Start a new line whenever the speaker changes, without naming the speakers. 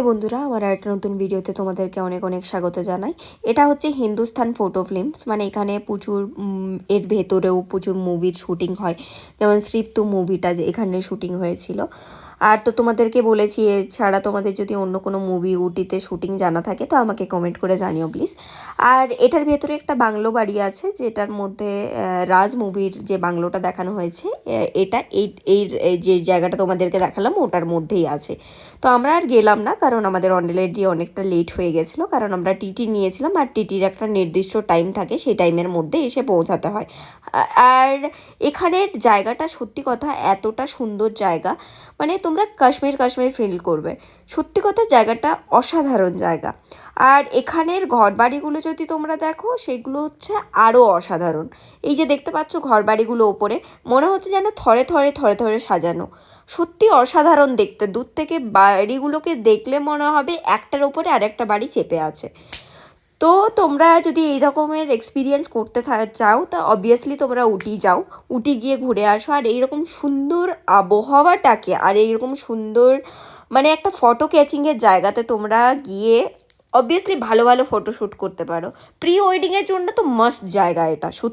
হে বন্ধুরা, আমার একটা নতুন ভিডিওতে তোমাদেরকে অনেক অনেক স্বাগত জানাই। এটা হচ্ছে হিন্দুস্তান ফটো ফিল্মস, মানে এখানে প্রচুর এর ভেতরেও প্রচুর মুভির শুটিং হয়। যেমন স্ত্রীপ টু মুভিটা যে এখানে শুটিং হয়েছিল। আর তো তোমাদেরকে বলেছি, এছাড়া তোমাদের যদি অন্য কোনো মুভি উটিতে শুটিং জানা থাকে তো আমাকে কমেন্ট করে জানিও প্লিজ। আর এটার ভেতরে একটা বাংলো বাড়ি আছে, যেটার মধ্যে রাজ মুভির যে বাংলোটা দেখানো হয়েছে, এটা এই যে জায়গাটা তোমাদেরকে দেখালাম ওটার মধ্যেই আছে। তো আমরা আর গেলাম না, কারণ আমাদের অলরেডি অনেকটা লেট হয়ে গেছিলো, কারণ আমরা টিটি নিয়েছিলাম আর টিটির একটা নির্দিষ্ট টাইম থাকে, সেই টাইমের মধ্যে এসে পৌঁছাতে হয়। আর এখানের জায়গাটা সত্যি কথা এতটা সুন্দর জায়গা, মানে তোমরা কাশ্মীর কাশ্মীর ফিল করবে। সত্যি কথা জায়গাটা অসাধারণ জায়গা। আর এখানের ঘরবাড়িগুলো যদি তোমরা দেখো, সেগুলো হচ্ছে আরও অসাধারণ। এই যে দেখতে পাচ্ছ ঘরবাড়িগুলো ওপরে, মনে হচ্ছে যেন থরে থরে থরে থরে সাজানো। সত্যি অসাধারণ দেখতে। দূর থেকে বাড়িগুলোকে দেখলে মনে হবে একটার ওপরে আরেকটা বাড়ি চেপে আছে। তো তোমরা যদি এই রকমের এক্সপিরিয়েন্স করতে চাও তা অবভিয়াসলি তোমরা উটি যাও, উটি গিয়ে ঘুরে আসো। আর এইরকম সুন্দর আবহাওয়াটাকে আর এইরকম সুন্দর মানে একটা ফটো ক্যাচিংয়ের জায়গাতে তোমরা গিয়ে অবভিয়াসলি ভালো ভালো ফটোশ্যুট করতে পারো। প্রি ওয়েডিংয়ের জন্য তো মাস্ট জায়গা এটা সত্যি।